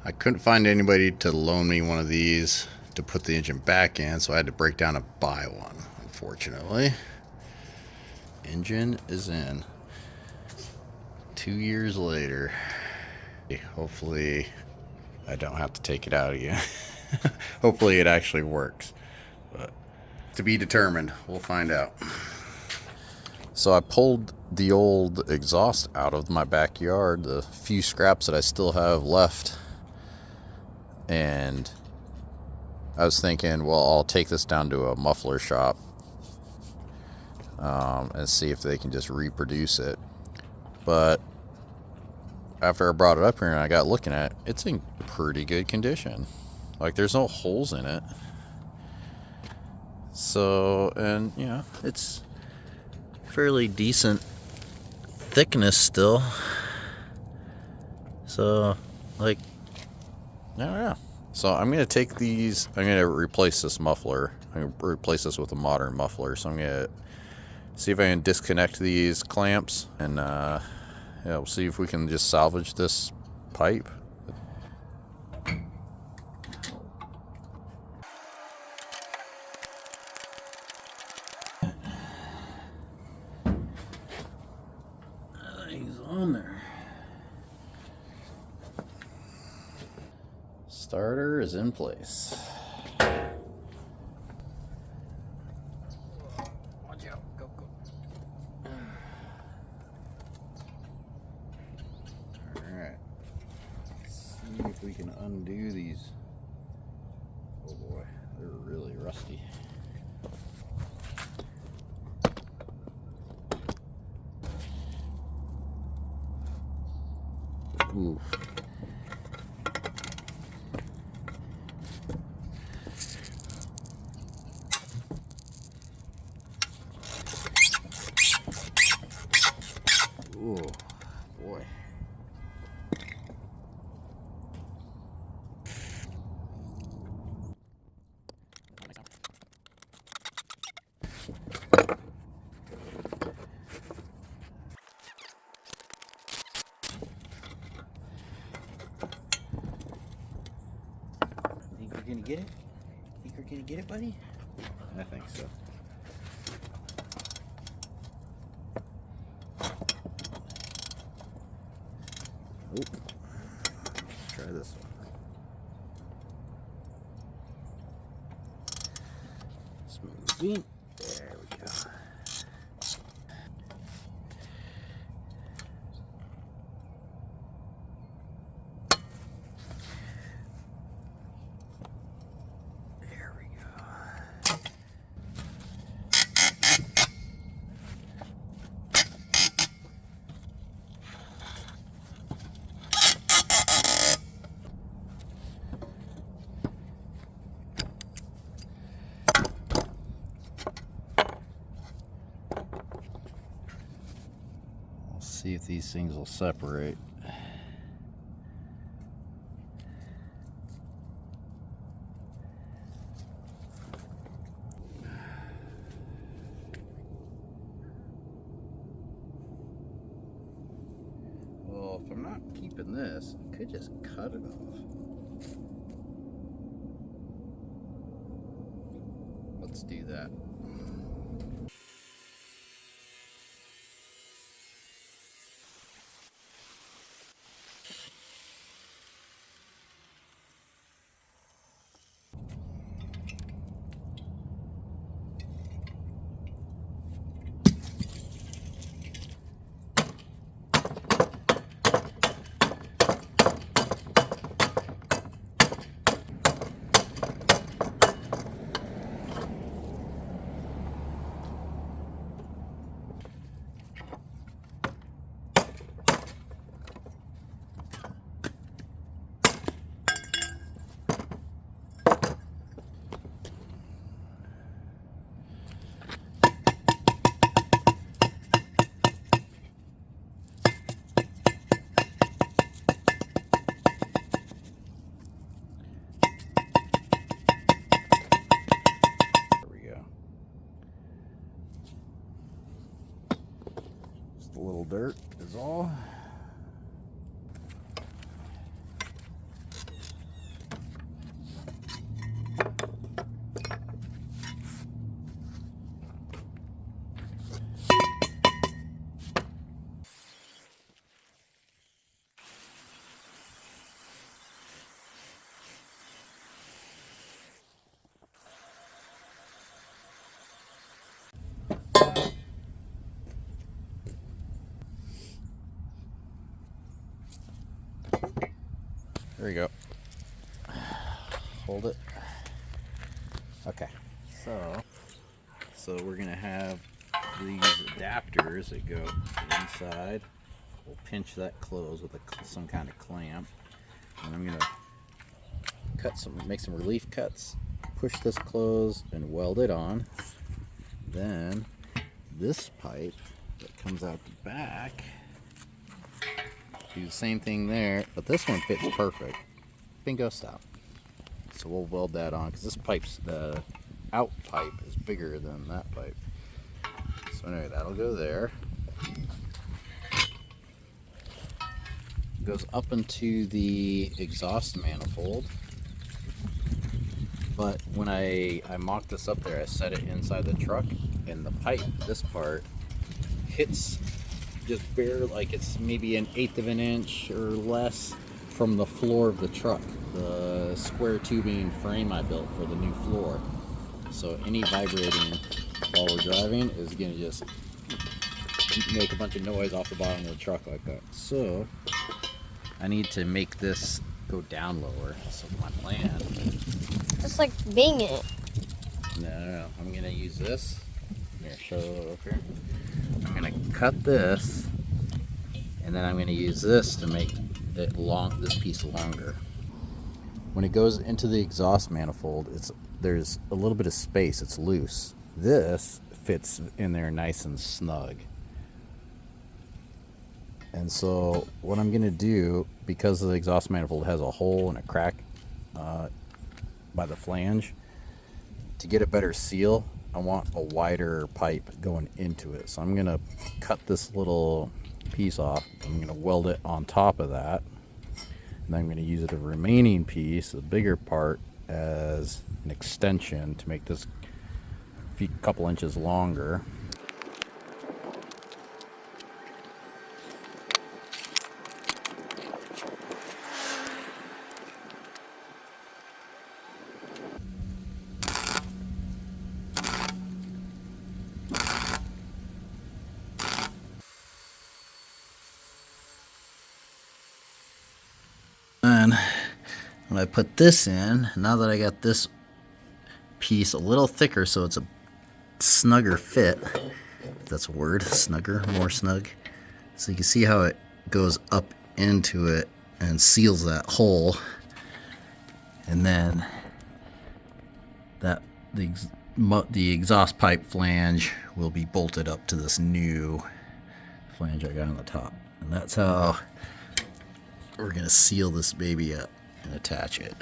I couldn't find anybody to loan me one of these to put the engine back in, so I had to break down and buy one, unfortunately. Engine is in. 2 years later. Hopefully I don't have to take it out again. Hopefully it actually works. But to be determined. We'll find out. So I pulled the old exhaust out of my backyard, the few scraps that I still have left. And I was thinking, well, I'll take this down to a muffler shop and see if they can just reproduce it. But after I brought it up here and I got looking at it, it's in pretty good condition. Like, there's no holes in it. So, and, you know, it's fairly decent thickness still. So, like, I don't know. So I'm going to take these, I'm going to replace this muffler. I'm going to replace this with a modern muffler. So I'm going to see if I can disconnect these clamps and, yeah, we'll see if we can just salvage this pipe. He's on there. Starter is in place. Watch out. Go, go. Alright. Let's see if we can undo these. Oh boy, they're really rusty. Ooh. Ooh, boy. Think we're gonna get it? Think we're gonna get it, buddy? I think so. Oh, let's try this one. Smooth. There we go. There we go. See if these things will separate. Well, if I'm not keeping this, I could just cut it off. Let's do that. A little dirt is all. There you go. Hold it. Okay. So we're gonna have these adapters that go inside. We'll pinch that close with some kind of clamp, and I'm gonna make some relief cuts, push this close, and weld it on. Then this pipe that comes out the back, do the same thing there, but this one fits perfect. Bingo style. So we'll weld that on because this pipe's the out pipe is bigger than that pipe. So anyway, that'll go there. Goes up into the exhaust manifold. But when I mocked this up there, I set it inside the truck, and the pipe, this part, hits just bare, like it's maybe 1/8 of an inch or less from the floor of the truck, the square tubing frame I built for the new floor. So any vibrating while we're driving is gonna just make a bunch of noise off the bottom of the truck like that. So I need to make this go down lower. So my plan, just like bang it. No, I'm gonna use this. Here, show it up here. I'm gonna cut this, and then I'm gonna use this to make it this piece longer. When it goes into the exhaust manifold, there's a little bit of space. It's loose. This fits in there nice and snug. And so what I'm gonna do, because the exhaust manifold has a hole and a crack by the flange, to get a better seal, I want a wider pipe going into it. So I'm gonna cut this little piece off. I'm gonna weld it on top of that. And then I'm gonna use the remaining piece, the bigger part, as an extension to make this a couple inches longer. And when I put this in, now that I got this piece a little thicker so it's a snugger fit, if that's a word, snugger, more snug. So you can see how it goes up into it and seals that hole. And then the exhaust pipe flange will be bolted up to this new flange I got on the top. And that's how we're gonna seal this baby up and attach it.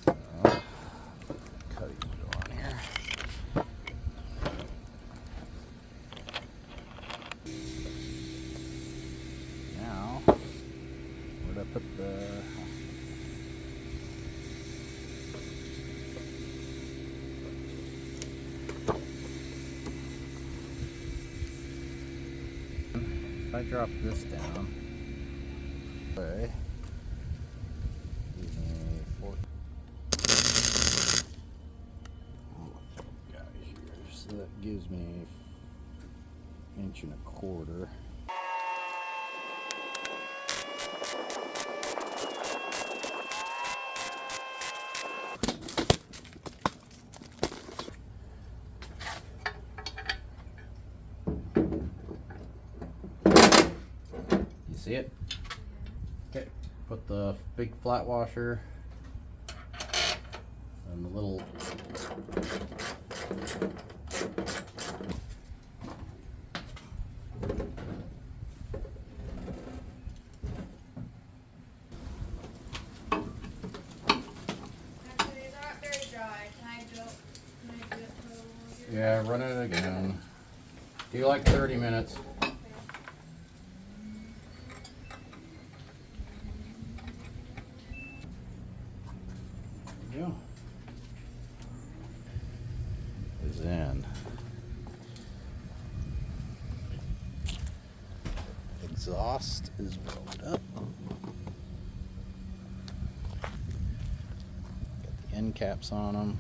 Cutting wheel on here. Now, where'd I put the? If I drop this down. Okay. So that gives me 1.25 inches. You see it? Okay, put the big flat washer and the little yeah, run it again. Do like 30 minutes. There you go. Is in. Exhaust is welded up. Got the end caps on them.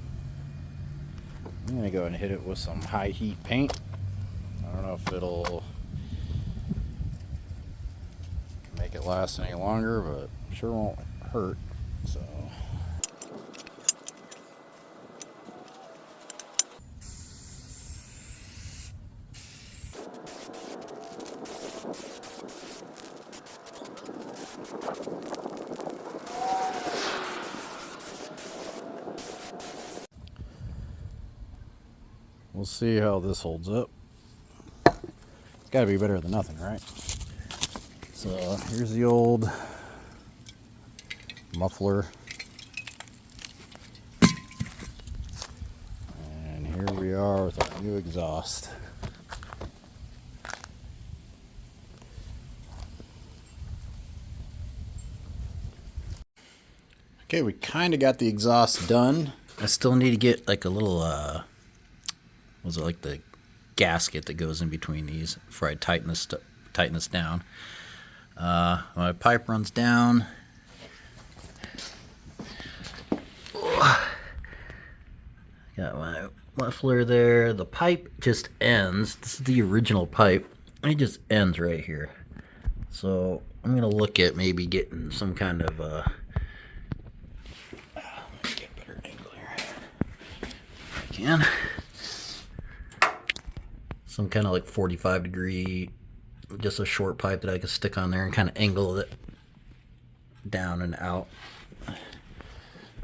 I'm gonna go ahead and hit it with some high heat paint. I don't know if it'll make it last any longer, but sure won't. hurt. So we'll see how this holds up. It's got to be better than nothing, right? So here's the old muffler. And here we are with our new exhaust. Okay, we kind of got the exhaust done. I still need to get like a little, was it like the gasket that goes in between these before I tighten this down. My pipe runs down. Got my muffler there. The pipe just ends. This is the original pipe. It just ends right here. So I'm gonna look at maybe getting some kind of get a better angle here. If I can. Some kind of like 45-degree, just a short pipe that I can stick on there and kind of angle it down and out.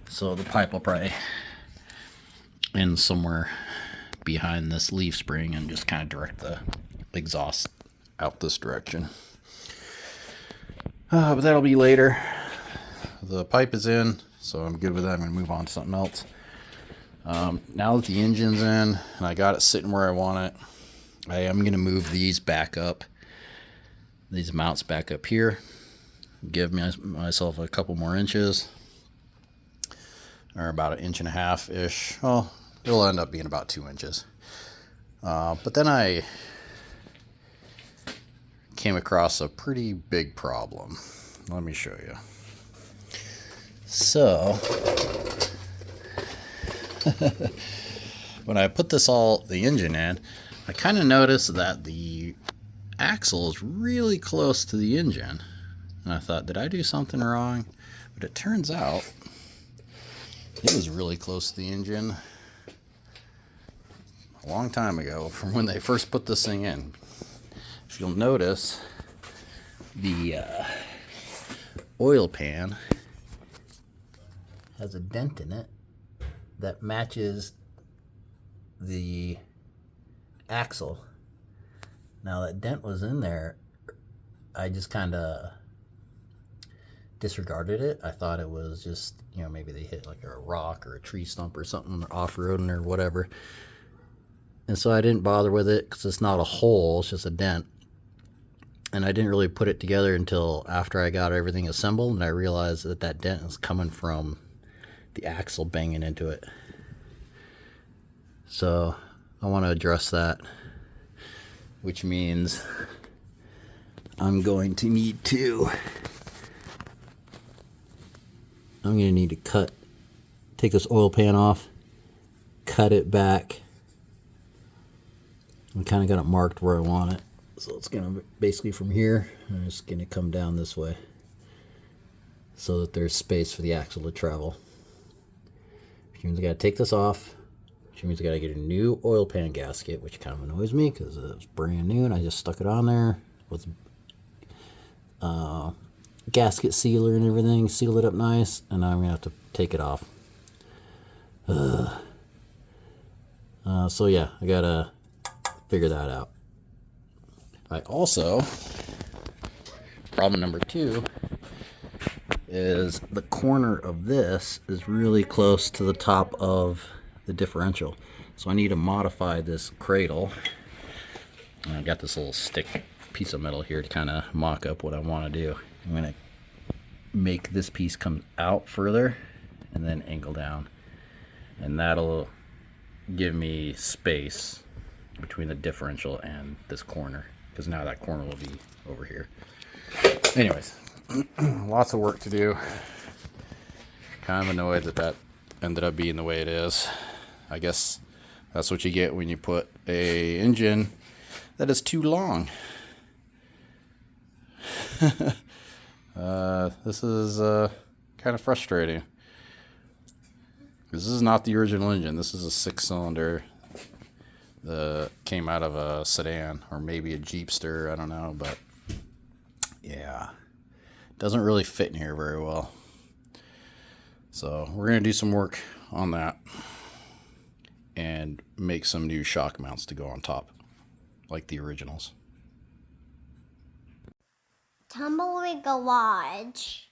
So the pipe will probably end somewhere behind this leaf spring and just kind of direct the exhaust out this direction. But that'll be later. The pipe is in, so I'm good with that. I'm going to move on to something else. Now that the engine's in and I got it sitting where I want it, I am going to move these back up, these mounts back up here, give myself a couple more inches, or about 1.5 inches-ish. Well, it'll end up being about 2 inches. But then I came across a pretty big problem. Let me show you. So when I put the engine in, I kind of noticed that the axle is really close to the engine. And I thought, did I do something wrong? But it turns out it was really close to the engine a long time ago, from when they first put this thing in. If you'll notice, the oil pan has a dent in it that matches the axle. Now that dent was in there, I just kind of disregarded it. I thought it was just, maybe they hit like a rock or a tree stump or something, off-roading or whatever. And so I didn't bother with it because it's not a hole, it's just a dent. And I didn't really put it together until after I got everything assembled, and I realized that that dent is coming from the axle banging into it. So I want to address that, which means I'm going to need to take this oil pan off, cut it back. I kind of got it marked where I want it. So it's going to basically from here, I'm just going to come down this way so that there's space for the axle to travel. Which means I got to take this off, which means I got to get a new oil pan gasket, which kind of annoys me because it's brand new and I just stuck it on there with gasket sealer and everything, sealed it up nice, and now I'm going to have to take it off. So yeah, I got to figure that out. I also, problem number 2 is the corner of this is really close to the top of the differential. So I need to modify this cradle. And I got this little stick piece of metal here to kind of mock up what I want to do. I'm going to make this piece come out further and then angle down. And that'll give me space between the differential and this corner, because now that corner will be over here. Anyways, lots of work to do. Kind of annoyed that ended up being the way it is. I guess that's what you get when you put a engine that is too long. This is kind Kind of frustrating. This is not the original engine. This is a 6-cylinder that came out of a sedan or maybe a Jeepster. I don't know, but yeah, doesn't really fit in here very well. So we're going to do some work on that and make some new shock mounts to go on top, like the originals. Tumbleweed Garage.